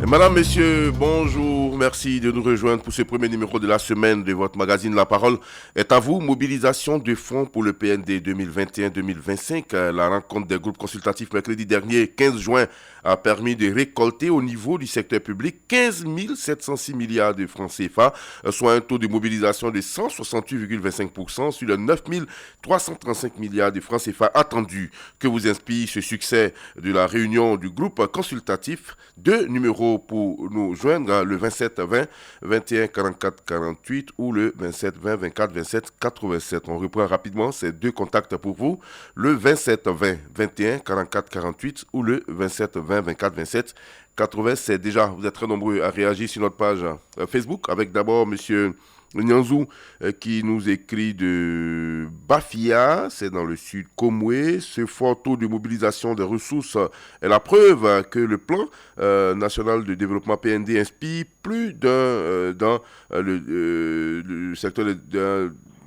Madame, Messieurs, bonjour. Merci de nous rejoindre pour ce premier numéro de la semaine de votre magazine La Parole est à vous. Mobilisation de fonds pour le PND 2021-2025. La rencontre des groupes consultatifs mercredi dernier, 15 juin, a permis de récolter au niveau du secteur public 15 706 milliards de francs CFA, soit un taux de mobilisation de 168,25% sur les 9 335 milliards de francs CFA attendus. Que vous inspire ce succès de la réunion du groupe consultatif? Deux numéros pour nous joindre, le 27 20 21 44 48 ou le 27 20 24 27 87. On reprend rapidement ces deux contacts pour vous, le 27 20 21 44 48 ou le 27 20 24 27 87. Déjà, vous êtes très nombreux à réagir sur notre page Facebook avec d'abord monsieur Nyanzou qui nous écrit de Bafia, c'est dans le sud Komwe. Ce fort taux de mobilisation des ressources est la preuve que le plan national de développement PND inspire plus d'un dans le secteur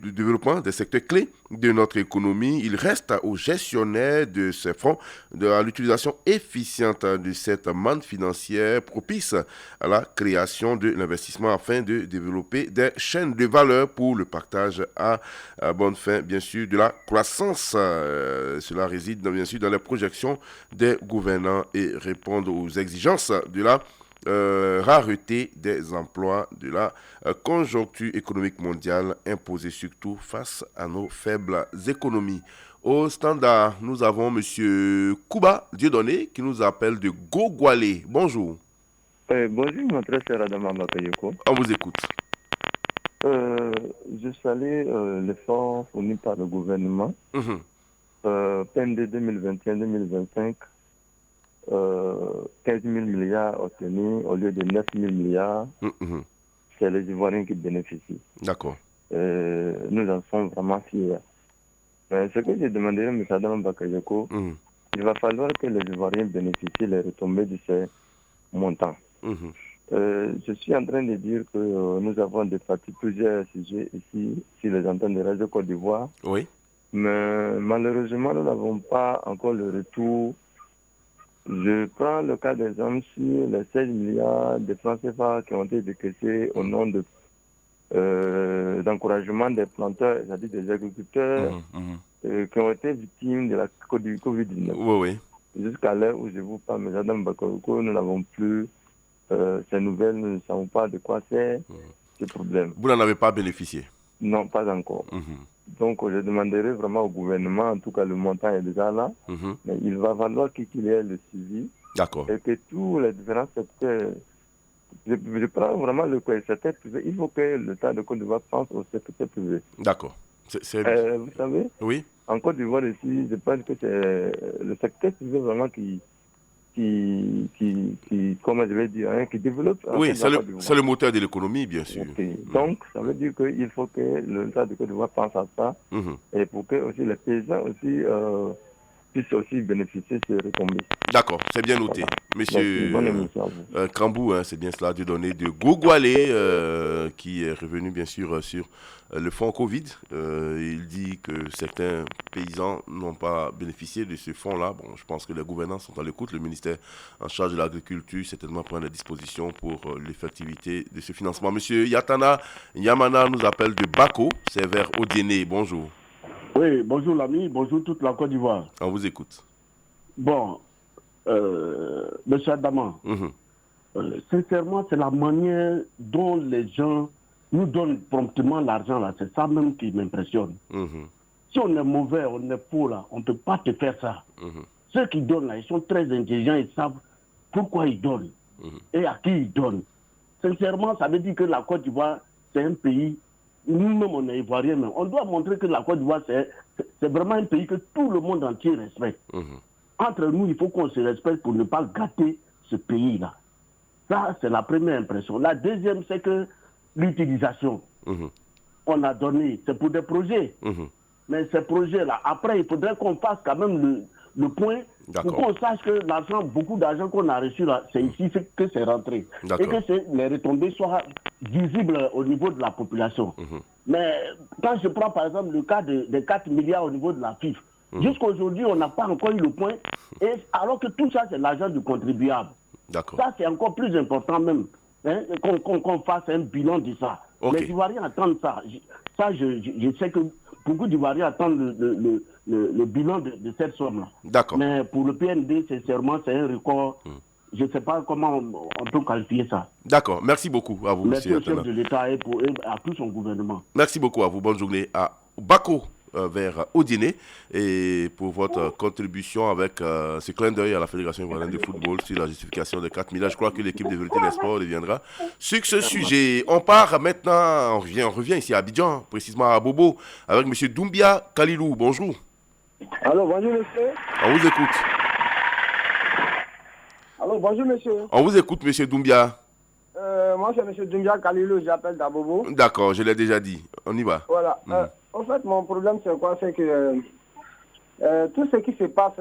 du développement des secteurs clés de notre économie. Il reste aux gestionnaires de ces fonds à l'utilisation efficiente de cette manne financière propice à la création de l'investissement afin de développer des chaînes de valeur pour le partage à bonne fin, bien sûr, de la croissance. Cela réside bien sûr dans les projections des gouvernants et répondre aux exigences de la rareté des emplois, de la conjoncture économique mondiale imposée surtout face à nos faibles économies. Au standard, nous avons M. Kouba Dieudonné qui nous appelle de Gogwalé. Bonjour. Bonjour, mon très cher Adama Bakayoko. On vous écoute. Je salue l'effort fourni par le gouvernement. PND 2021-2025. 15 000 milliards obtenus au lieu de 9 000 milliards, c'est les Ivoiriens qui bénéficient. D'accord. Nous en sommes vraiment fiers. Mais ce que j'ai demandé à M. Adam Bakayoko, il va falloir que les Ivoiriens bénéficient les retombées de ces montants. Je suis en train de dire que nous avons débattu plusieurs sujets ici sur les antennes de Radio Côte d'Ivoire. Oui. Mais malheureusement, nous n'avons pas encore le retour. Je prends le cas d'exemple sur les 16 milliards de francs CFA qui ont été décaissés au nom d'encouragement des planteurs, c'est-à-dire des agriculteurs qui ont été victimes de la Covid-19. Oui. Jusqu'à l'heure où je vous parle, Mme Bakayoko, nous n'avons plus ces nouvelles, nous ne savons pas de quoi c'est ce problème. Vous n'en avez pas bénéficié? Non, pas encore. Donc, je demanderai vraiment au gouvernement, en tout cas le montant est déjà là, mais il va falloir qu'il y ait le suivi. D'accord. Et que tous les différents secteurs, je prends vraiment le secteur privé, il faut que l'État de Côte d'Ivoire pense au secteur privé. D'accord. Vous savez, oui. En Côte d'Ivoire ici, je pense que c'est le secteur privé vraiment qui comment je vais dire, qui développe. Oui, c'est le moteur de l'économie, bien sûr. Okay. Donc, ça veut dire qu'il faut que l'État de Côte d'Ivoire pense à ça, et pour que aussi les paysans aussi puissent aussi bénéficier de ces retombées. D'accord, c'est bien noté. Voilà. Monsieur Kambou, c'est bien cela, Dieudonné de Gogwalé, qui est revenu bien sûr sur le fonds Covid. Il dit que certains paysans n'ont pas bénéficié de ce fonds-là. Bon, je pense que les gouvernants sont à l'écoute. Le ministère en charge de l'agriculture certainement prend des dispositions pour l'effectivité de ce financement. Monsieur Yamana nous appelle de Bako, c'est vers Odiéné. Bonjour. Oui, bonjour l'ami, bonjour toute la Côte d'Ivoire. On vous écoute. Bon, monsieur Adama, sincèrement, c'est la manière dont les gens nous donnent promptement l'argent, là. C'est ça même qui m'impressionne. Si on est mauvais, on est faux, là, on ne peut pas te faire ça. Ceux qui donnent, là, ils sont très intelligents, ils savent pourquoi ils donnent et à qui ils donnent. Sincèrement, ça veut dire que la Côte d'Ivoire, c'est un pays, nous-mêmes, on est Ivoiriens, mais on doit montrer que la Côte d'Ivoire, c'est vraiment un pays que tout le monde entier respecte. Entre nous, il faut qu'on se respecte pour ne pas gâter ce pays-là. Ça, c'est la première impression. La deuxième, c'est que l'utilisation, on a donné, c'est pour des projets. Mais ces projets-là, après, il faudrait qu'on fasse quand même le point pour qu'on sache que l'argent, beaucoup d'argent qu'on a reçu là, c'est ici que c'est rentré. Et que les retombées soient visibles au niveau de la population. Mais quand je prends par exemple le cas des 4 milliards au niveau de la FIF, jusqu'à aujourd'hui, on n'a pas encore eu le point, et alors que tout ça, c'est l'argent du contribuable. D'accord. Ça, c'est encore plus important même, hein, qu'on fasse un bilan de ça. Okay. Les Ivoiriens attendent ça. Je sais que beaucoup d'Ivoiriens attendent le bilan de cette somme-là. D'accord. Mais pour le PND, sincèrement, c'est un record. Je ne sais pas comment on peut qualifier ça. D'accord. Merci beaucoup à vous, merci monsieur. Merci au chef de l'État et à tout son gouvernement. Merci beaucoup à vous. Bonne journée à Bako. Vers Odiné et pour votre contribution avec ce clin d'œil à la Fédération ivoirienne de football sur la justification des 4 000. Je crois que l'équipe de Vérité des Sports reviendra sur ce sujet. On part maintenant, on revient ici à Abidjan, précisément à Bobo, avec M. Doumbia Kalilou. Bonjour. Allô, bonjour monsieur. On vous écoute. Allô, bonjour monsieur. On vous écoute, M. Doumbia. Moi, c'est M. Doumbia Kalilou, j'appelle d'Abobo. D'accord, je l'ai déjà dit. On y va. Voilà. En fait, mon problème, c'est quoi? C'est que tout ce qui se passe,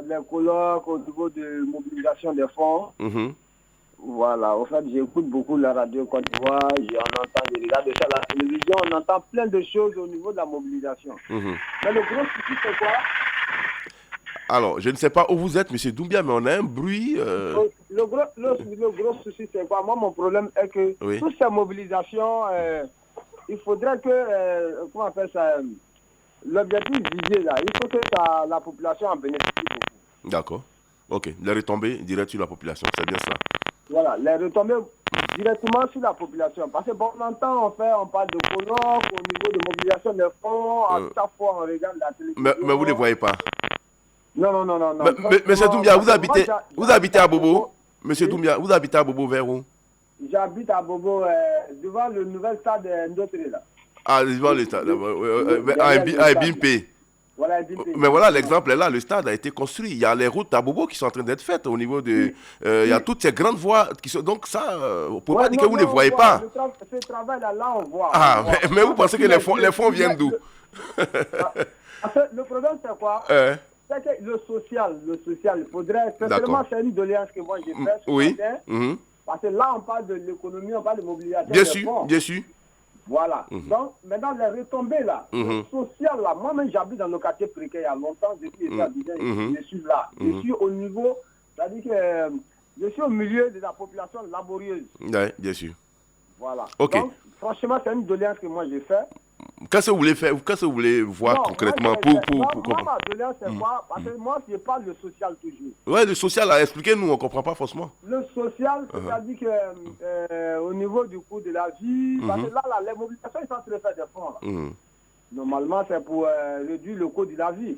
les colloques au niveau de mobilisation des fonds, voilà. En fait, j'écoute beaucoup la radio Côte d'Ivoire, je regarde ça à la télévision, on entend plein de choses au niveau de la mobilisation. Mais le gros souci, c'est quoi? Alors, je ne sais pas où vous êtes, M. Doumbia, mais on a un bruit. Le gros souci, c'est quoi? Moi, mon problème est que toutes ces mobilisations, il faudrait que, comment on appelle ça, l'objectif visé là, il faut que la population en bénéficie beaucoup. D'accord. Ok. Les retombées directes sur la population, c'est bien ça. Voilà, les retombées directement sur la population. Parce que bon, on entend, on parle de colloques, au niveau de mobilisation des fonds, à chaque fois on regarde la télévision. Mais vous ne les voyez pas. Non. Monsieur Doumbia, vous habitez à Bobo? Monsieur Doumbia, vous habitez à Bobo vers où? J'habite à Bobo, devant le nouvel stade Ndotré là. Ah, devant le stade, à Bimpe. Voilà, mais voilà, l'exemple est là, le stade a été construit. Il y a les routes à Bobo qui sont en train d'être faites au niveau de... il y a toutes ces grandes voies qui sont... Donc ça, on ne peut pas dire que vous ne les voyez pas. Ce travail-là, on voit. Ah, mais vous pensez que les fonds viennent d'où? Le problème, c'est quoi? C'est que le social, il faudrait... Sincèrement, c'est une doléance que moi j'ai faite ce matin. Parce que là, on parle de l'économie, on parle de mobilisation des fonds. Bien sûr. Voilà. Donc, maintenant, les retombées là, le social là, moi-même j'habite dans le quartier précaire il y a longtemps, depuis je suis là. Je suis au niveau, c'est-à-dire que je suis au milieu de la population laborieuse. Oui, bien sûr. Voilà. Okay. Donc, franchement, c'est une doléance que moi j'ai fait. Qu'est-ce que vous voulez faire? Qu'est-ce que vous voulez voir concrètement moi, ma doléance, c'est quoi? Parce que moi, je parle de social toujours. Oui, le social, expliquez-nous, on ne comprend pas forcément. Le social, c'est-à-dire que au niveau du coût de la vie, parce que là, les mobilisations, ils sont en train de faire des fonds. Là. Normalement, c'est pour réduire le coût de la vie.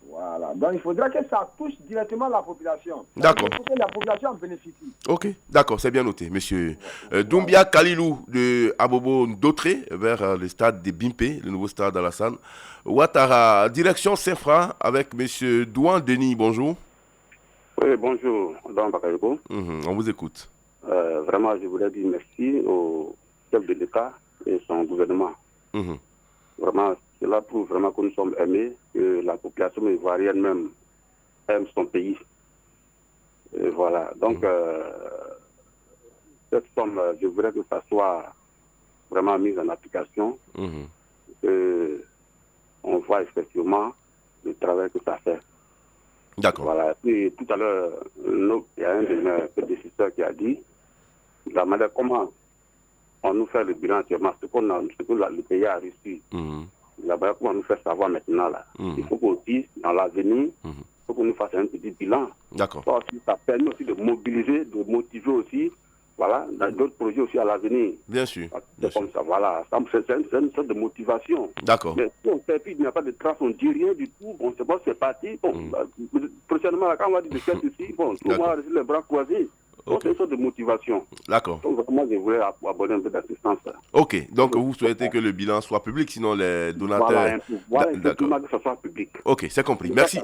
Voilà. Donc, il faudrait que ça touche directement la population. D'accord. Il faut que la population en bénéficie. Ok, d'accord, c'est bien noté, monsieur. Doumbia Kalilou de Abobo Ndotré vers le stade de Bimpe, le nouveau stade Alassane Ouattara, direction Saint-Fra avec monsieur Douan Denis, bonjour. Oui, bonjour, Don Bakayoko. On vous écoute. Vraiment, je voulais dire merci au chef de l'État et son gouvernement. Vraiment, cela prouve vraiment que nous sommes aimés, que la population ivoirienne même aime son pays. Et voilà. Donc, cette somme, je voudrais que ça soit vraiment mise en application. On voit effectivement le travail que ça fait. D'accord. Voilà. Et tout à l'heure, il y a un de mes prédécesseurs qui a dit la manière comment on nous fait le bilan actuellement, ce que le pays a réussi. La manière comment on nous fait savoir maintenant là. Il faut qu'aussi, dans l'avenir, il faut qu'on nous fasse un petit bilan. D'accord. Ça permet aussi de mobiliser, de motiver aussi, voilà, dans d'autres projets aussi à l'avenir. Bien sûr. C'est comme ça, voilà. C'est une sorte de motivation. D'accord. Mais si on fait puis il n'y a pas de trace, on ne dit rien du tout, bon, c'est bon, c'est parti. Bon, prochainement, quand on va dire de faire ceci, bon, tout le monde a les bras croisés. Donc, c'est une sorte de motivation. D'accord. Donc, vraiment, je voulais aborder un peu d'assistance. Ok, donc vous souhaitez que le bilan soit public, sinon les donateurs... Voilà, effectivement, que ça soit public. Ok, c'est compris. Merci.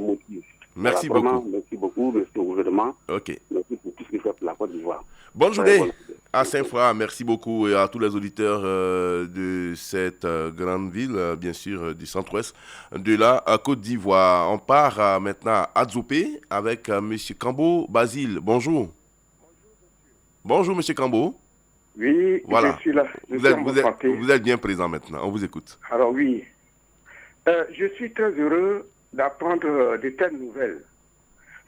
Merci voilà, beaucoup. Vraiment, merci beaucoup, merci au gouvernement. Ok. Merci pour tout ce qu'il fait pour la Côte d'Ivoire. Bonne journée à Saint-Fra, merci beaucoup et à tous les auditeurs de cette grande ville, bien sûr, du centre-ouest de la Côte d'Ivoire. On part maintenant à Adzopé avec M. Kambo Basile. Bonjour. Bonjour, M. Kambo. Oui, voilà. Je suis là. Vous êtes bien présent maintenant, on vous écoute. Alors oui, je suis très heureux d'apprendre de telles nouvelles.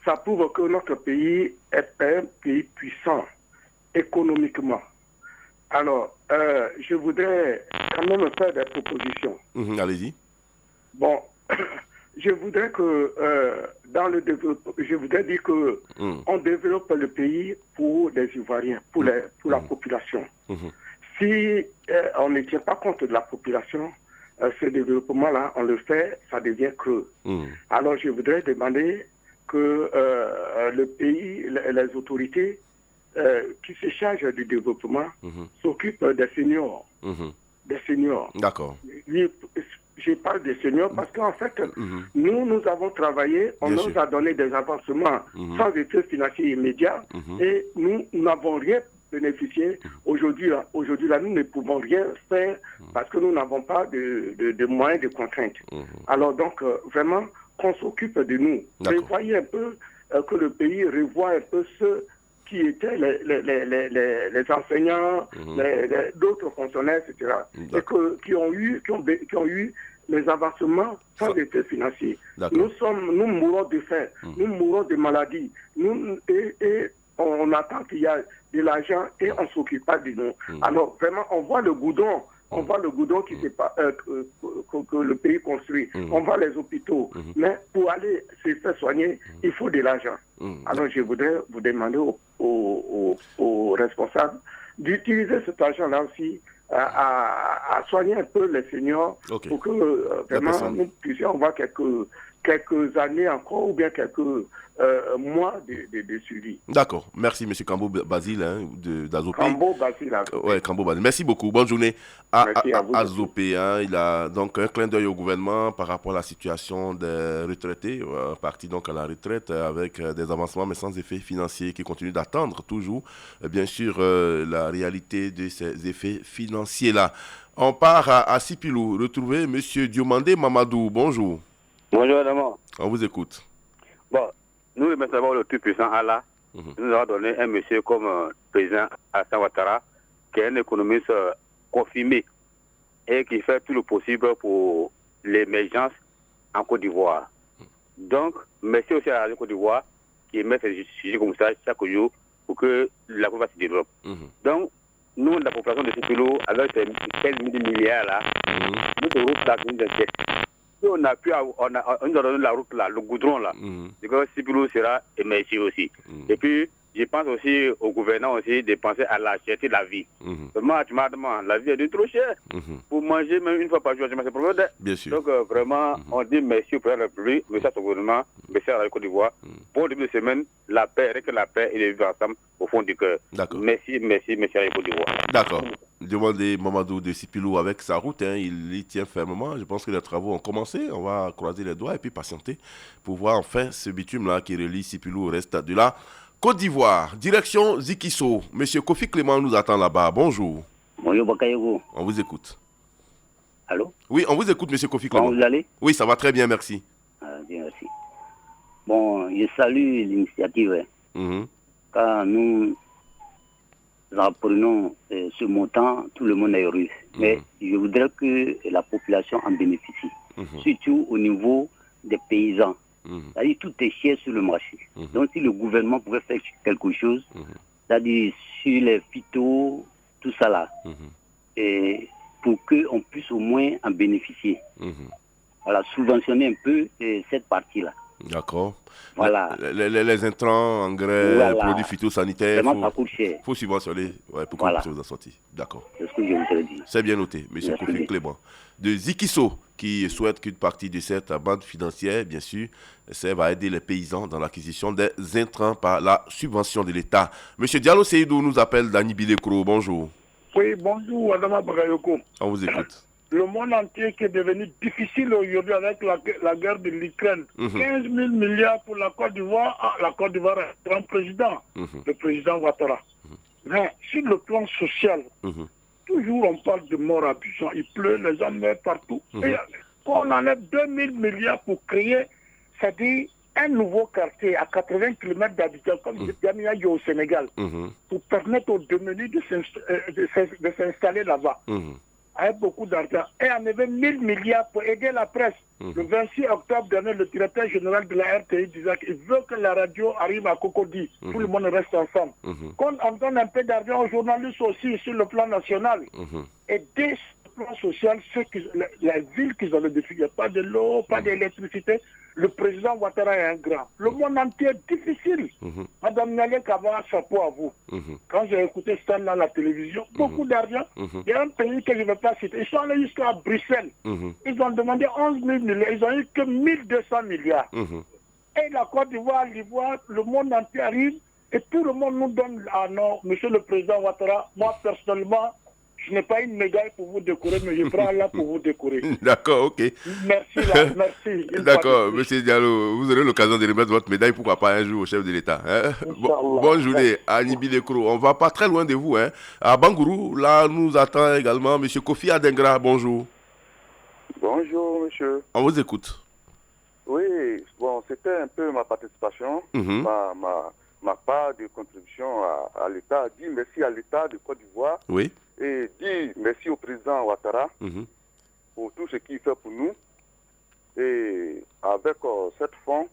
ça prouve que notre pays est un pays puissant économiquement. Alors, je voudrais quand même faire des propositions. Allez-y. Bon, je voudrais que dans le développement, je voudrais dire que on développe le pays pour les Ivoiriens, pour la population. Si on ne tient pas compte de la population, ce développement-là, on le fait, ça devient creux. Alors, je voudrais demander que le pays, les autorités qui se chargent du développement s'occupent des seniors. Des seniors. D'accord. Je parle des seniors parce qu'en fait, nous avons travaillé, on nous a donné des avancements sans effet financier immédiat et nous n'avons rien bénéficié. Aujourd'hui, nous ne pouvons rien faire parce que nous n'avons pas de moyens, de contraintes. Alors donc, vraiment, qu'on s'occupe de nous. Prévoyez un peu que le pays revoie un peu ceux qui étaient les enseignants, d'autres fonctionnaires, etc. Et qui ont eu les avancements sans effet financier. Nous mourons de faim, nous mourons de maladies, et on attend qu'il y a de l'argent et on ne s'occupe pas de nous. Alors vraiment, on voit le goudron. On voit le goudron que le pays construit. On voit les hôpitaux. Mais pour aller se faire soigner, il faut de l'argent. Alors je voudrais vous demander aux responsables d'utiliser cet argent-là aussi à soigner un peu les seniors pour que vraiment nous puissions avoir quelques années encore ou bien quelques mois de suivi. D'accord. Merci, M. Kambo Basile d'Azopé. Kambo Basile. Oui, Kambo Basile. Merci beaucoup. Bonne journée à Azopé. Il a donc un clin d'œil au gouvernement par rapport à la situation des retraités, partis donc à la retraite avec des avancements mais sans effet financier qui continuent d'attendre toujours, bien sûr, la réalité de ces effets financiers-là. On part à Sipilou. Retrouver M. Diomandé Mamadou. Bonjour. Bonjour, madame. On vous écoute. Bon, nous remercions le tout puissant Allah. Nous avons donné un monsieur comme président Hassan Ouattara, qui est un économiste confirmé et qui fait tout le possible pour l'émergence en Côte d'Ivoire. Donc, merci aussi à la Côte d'Ivoire qui met ces sujets comme ça chaque jour pour que la Côte d'Ivoire se développe. Donc, nous, la population de Sipilou, avec ces 15 000 milliards là, notre route là, nous inquiète. On a donné la route là, le goudron là. Du coup, Sipilou sera émergé aussi. Et puis, je pense aussi au gouvernement aussi de penser à la cherté de la vie. Vraiment, la vie est de trop chère. Pour manger même une fois par jour, c'est problème. Bien sûr. Donc, vraiment, on dit merci au président de la République, merci à son gouvernement, merci à la Côte d'Ivoire. Bon début de semaine, la paix, avec la paix et le vivre ensemble au fond du cœur. Merci à la Côte d'Ivoire. D'accord. Demandez Mamadou de Sipilou avec sa route, il y tient fermement. Je pense que les travaux ont commencé. On va croiser les doigts et puis patienter pour voir enfin ce bitume-là qui relie Sipilou au reste de la Côte d'Ivoire. Direction Zikisso. Monsieur Kofi Clément nous attend là-bas. Bonjour. Bonjour Bakayoko. On vous écoute. Allô? Oui, on vous écoute, Monsieur Kofi Clément. Comment vous allez? Oui, ça va très bien, merci. Bien, merci. Bon, je salue l'initiative. Car nous apprenons ce montant, tout le monde est heureux. Mais je voudrais que la population en bénéficie, surtout au niveau des paysans. C'est-à-dire tout est cher sur le marché. Donc si le gouvernement pouvait faire quelque chose, c'est-à-dire sur les phytos, tout ça là, et pour qu'on puisse au moins en bénéficier. Voilà, subventionner un peu cette partie-là. D'accord. Voilà. Les intrants, engrais, produits phytosanitaires, il faut subventionner pour qu'on puisse vous en sortir. D'accord. C'est ce que je voudrais dire. C'est bien noté, M. Kofi Clément. De Zikisso, qui souhaite qu'une partie de cette bande financière, bien sûr, serve à aider les paysans dans l'acquisition des intrants par la subvention de l'État. M. Diallo Seydou nous appelle Dani Bilekro. Bonjour. Oui, bonjour, Adama Bagayoko. On vous écoute. Le monde entier qui est devenu difficile aujourd'hui avec la guerre de l'Ukraine. 15 000 milliards pour la Côte d'Ivoire. La Côte d'Ivoire est un grand président, le président Ouattara. Mais sur le plan social, toujours on parle de mort abusant. Il pleut, les gens meurent partout. Et on enlève 2 000 milliards pour créer, c'est-à-dire un nouveau quartier à 80 km d'habitants, comme Djamia au Sénégal, pour permettre aux démunis de s'installer là-bas. avec beaucoup d'argent, a enlevé 1000 milliards pour aider la presse. Le 26 octobre dernier, le directeur général de la RTI disait qu'il veut que la radio arrive à Cocody. Tout le monde reste ensemble. Quand on donne un peu d'argent aux journalistes aussi sur le plan national, aider sur le plan social, la ville qui ont le défi, il n'y a pas de l'eau, pas d'électricité. Le président Ouattara est un grand. Le monde entier est difficile. Madame Nalé Kaba, chapeau à vous. Quand j'ai écouté ça dans la télévision, beaucoup d'argent. Il y a un pays que je ne vais pas citer. Ils sont allés jusqu'à Bruxelles. Ils ont demandé 11 000 milliards. Ils ont eu que 1200 milliards. Et la Côte d'Ivoire, l'Ivoire, le monde entier arrive. Et tout le monde nous donne, ah non, monsieur le président Ouattara, moi personnellement, je n'ai pas une médaille pour vous décorer, mais je prends là pour vous décorer. D'accord, ok. Merci, merci. D'accord, monsieur Diallo, vous aurez l'occasion de remettre votre médaille, pourquoi pas un jour au chef de l'État. Bonne journée à Nibi Lekro. On ne va pas très loin de vous. À Bangourou, là, nous attend également monsieur Kofi Adengra. Bonjour. Bonjour, monsieur. On vous écoute. Oui, bon, c'était un peu ma participation, ma part de contribution à l'État. Dire merci à l'État de Côte d'Ivoire. Oui. Et dire merci au président Ouattara pour tout ce qu'il fait pour nous. Et avec cette fonds,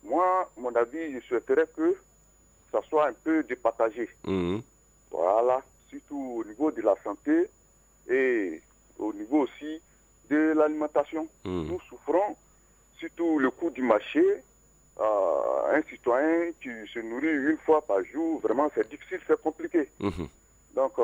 moi, mon avis, je souhaiterais que ça soit un peu départagé. Voilà, surtout au niveau de la santé et au niveau aussi de l'alimentation. Nous souffrons, surtout le coût du marché. Un citoyen qui se nourrit une fois par jour, vraiment c'est difficile, c'est compliqué. Donc,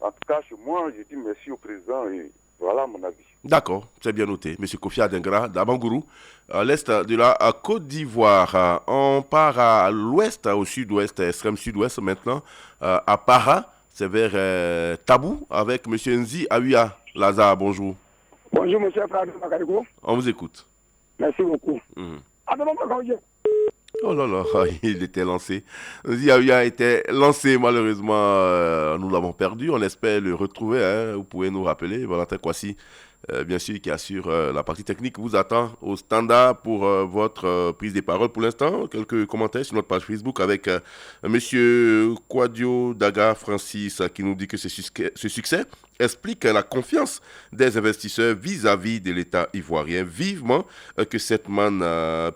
en tout cas, chez moi, je dis merci au président et voilà mon avis. D'accord, c'est bien noté. Monsieur Kofi Adengra, d'Abangourou, à l'est de la Côte d'Ivoire. On part à l'ouest, au sud-ouest, extrême sud-ouest maintenant, à Para, c'est vers Tabou, avec monsieur Nzi Aouya Lazare. Bonjour. Bonjour, monsieur Fradou Bakarikou. On vous écoute. Merci beaucoup. Oh là là, il était lancé. Ziaouya était lancé, malheureusement, nous l'avons perdu. On espère le retrouver. Vous pouvez nous rappeler. Valentin Kwasi, bien sûr, qui assure la partie technique, vous attend au standard pour votre prise de parole. Pour l'instant, quelques commentaires sur notre page Facebook avec monsieur Kwadio Daga Francis qui nous dit que ce succès explique la confiance des investisseurs vis-à-vis de l'État ivoirien. Vivement que cette manne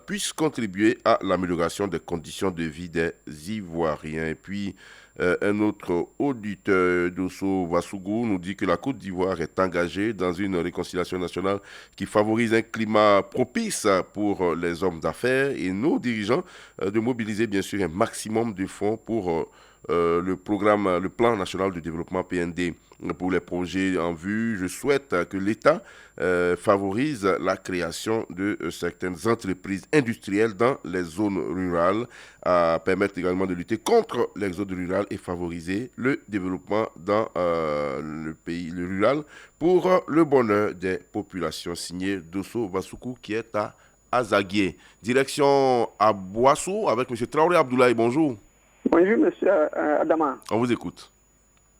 puisse contribuer à l'amélioration des conditions de vie des Ivoiriens. Et puis, un autre auditeur, Dosso Vassougou, nous dit que la Côte d'Ivoire est engagée dans une réconciliation nationale qui favorise un climat propice pour les hommes d'affaires et nos dirigeants de mobiliser bien sûr un maximum de fonds pour le plan national de développement PND pour les projets en vue. Je souhaite que l'État favorise la création de certaines entreprises industrielles dans les zones rurales, à permettre également de lutter contre l'exode rural et favoriser le développement dans le rural pour le bonheur des populations. Signé Dosso Vassoukou qui est à Azaguié. Direction à Boissou avec M. Traoré Abdoulaye. Bonjour. Bonjour, monsieur Adama. On vous écoute.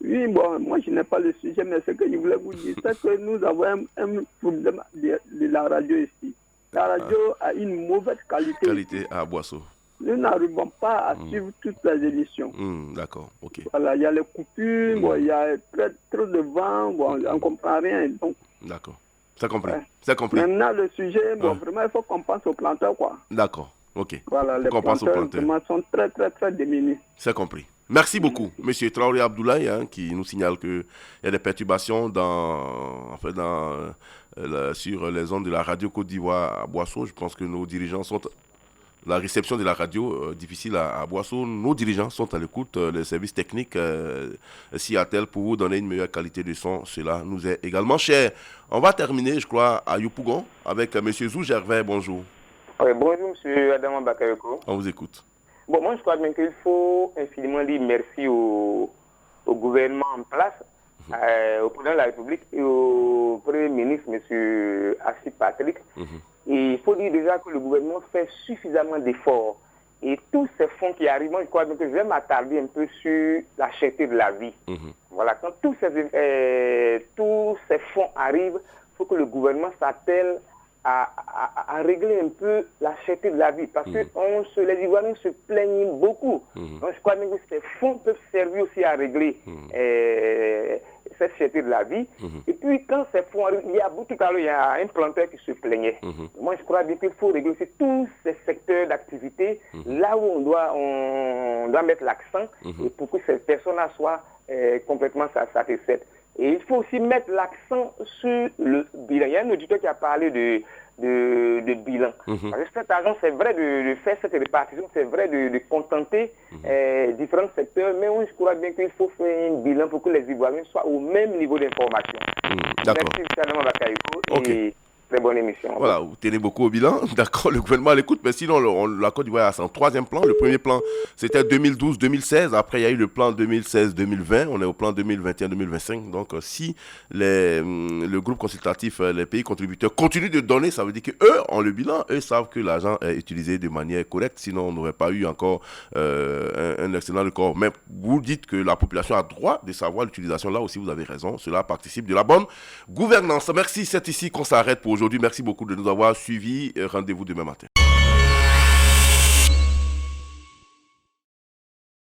Oui, bon, moi je n'ai pas le sujet, mais ce que je voulais vous dire, c'est que nous avons un problème de la radio ici. La radio a une mauvaise qualité. Qualité à Boissou. Nous n'arrivons pas à suivre toutes les émissions. D'accord, ok. Voilà, il y a les coupures, bon, il y a trop de vent, bon, on ne comprend rien. Donc... D'accord, c'est compris. C'est compris. Maintenant, le sujet, bon, vraiment, il faut qu'on pense aux planteurs, quoi. D'accord. Ok. Voilà, les planteurs sont très, très, très démunis. C'est compris. Merci beaucoup, monsieur Traoré Abdoulaye, qui nous signale qu'il y a des perturbations sur les ondes de la radio Côte d'Ivoire à Boissou. Je pense que nos dirigeants sont... La réception de la radio, difficile à Boissou. Nos dirigeants sont à l'écoute. Les services techniques s'y attellent pour vous donner une meilleure qualité de son. Cela nous est également cher. On va terminer, je crois, à Yopougon avec monsieur Zou Gervais. Bonjour. Oui, bonjour, M. Adama Bakayoko. On vous écoute. Bon, moi, je crois bien qu'il faut infiniment dire merci au gouvernement en place, au président de la République et au Premier ministre, M. Assis Patrick. Et il faut dire déjà que le gouvernement fait suffisamment d'efforts. Et tous ces fonds qui arrivent, moi, je crois bien que je vais m'attarder un peu sur la cherté de la vie. Voilà, quand tous ces fonds arrivent, il faut que le gouvernement s'attelle à régler un peu la cherté de la vie, parce que les Ivoiriens se plaignent beaucoup. Donc je crois même que ces fonds peuvent servir aussi à régler cette cherté de la vie. Et puis, quand ces fonds arrivent, il y a un planteur qui se plaignait. Moi, je crois bien qu'il faut régler tous ces secteurs d'activité, là où on doit mettre l'accent, et pour que ces personnes-là soient complètement satisfaites. Et il faut aussi mettre l'accent sur le bilan. Il y a un auditeur qui a parlé de bilan. Parce que cet argent, c'est vrai de faire cette répartition, c'est vrai de contenter différents secteurs, mais je crois bien qu'il faut faire un bilan pour que les Ivoiriens soient au même niveau d'information. D'accord. Merci, M. Adama Bakayoko. Et très bonne émission. Voilà, vous tenez beaucoup au bilan. D'accord, le gouvernement à l'écoute, mais sinon, la Côte d'Ivoire a son troisième plan. Le premier plan, c'était 2012-2016. Après, il y a eu le plan 2016-2020. On est au plan 2021-2025. Donc, si le groupe consultatif, les pays contributeurs continuent de donner, ça veut dire qu'eux ont le bilan. Eux savent que l'argent est utilisé de manière correcte. Sinon, on n'aurait pas eu encore un excellent record. Mais vous dites que la population a droit de savoir l'utilisation. Là aussi, vous avez raison. Cela participe de la bonne gouvernance. Merci. C'est ici qu'on s'arrête pour aujourd'hui. Merci beaucoup de nous avoir suivis. Rendez-vous demain matin.